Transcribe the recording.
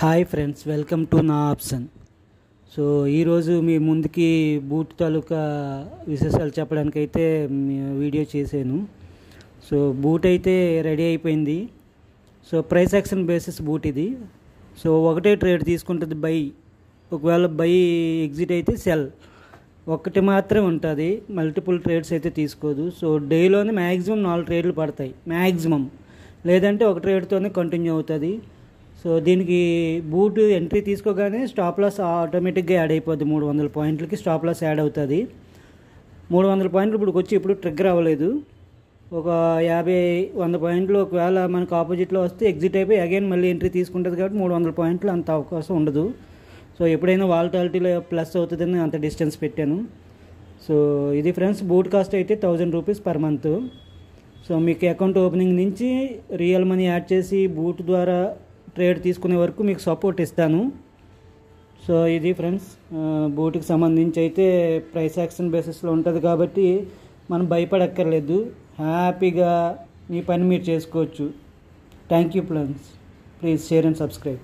Hi friends, welcome to నా option. So ఈరోజు మీ ముందుకి బూట్ తాలూకా విశేషాలు చెప్పడానికైతే వీడియో చేశాను. సో బూట్ అయితే రెడీ అయిపోయింది. So price action basis boot ఇది. సో ఒకటే ట్రేడ్ తీసుకుంటుంది బై. ఒకవేళ బై ఎగ్జిట్ అయితే సెల్ ఒకటి మాత్రమే ఉంటుంది, మల్టిపుల్ ట్రేడ్స్ అయితే తీసుకోదు. సో డేలోనే మ్యాక్సిమం 4 ట్రేడ్లు పడతాయి మ్యాక్సిమం, లేదంటే ఒక ట్రేడ్తోనే కంటిన్యూ అవుతుంది. సో దీనికి బూట్ ఎంట్రీ తీసుకోగానే స్టాప్ లాస్ ఆటోమేటిక్గా యాడ్ అయిపోద్ది. 300 పాయింట్లకి స్టాప్ లాస్ యాడ్ అవుతుంది. 300 పాయింట్లు ఇప్పుడు ట్రిగ్గర్ అవ్వలేదు. ఒక 50-100 పాయింట్లు ఒకవేళ మనకు ఆపోజిట్లో వస్తే ఎగ్జిట్ అయిపోయి అగైన్ మళ్ళీ ఎంట్రీ తీసుకుంటుంది కాబట్టి 300 పాయింట్లు అంత అవకాశం ఉండదు. సో ఎప్పుడైనా వాలటాలిటీలో ప్లస్ అవుతుందని అంత డిస్టెన్స్ పెట్టాను. సో ఇది ఫ్రెండ్స్, బూట్ కాస్ట్ అయితే 1000 రూపీస్ పర్ మంత్. సో మీకు అకౌంట్ ఓపెనింగ్ నుంచి రియల్ మనీ యాడ్ చేసి బూట్ ద్వారా ట్రేడ్ తీసుకునే వరకు మీకు సపోర్ట్ ఇస్తాను. సో ఇది ఫ్రెండ్స్, బూట్కి సంబంధించి అయితే ప్రైస్ యాక్షన్ బేసిస్లో ఉంటుంది కాబట్టి మనం భయపడక్కర్లేదు, హ్యాపీగా మీ పని మీరు చేసుకోవచ్చు. Thank you friends, please share and subscribe.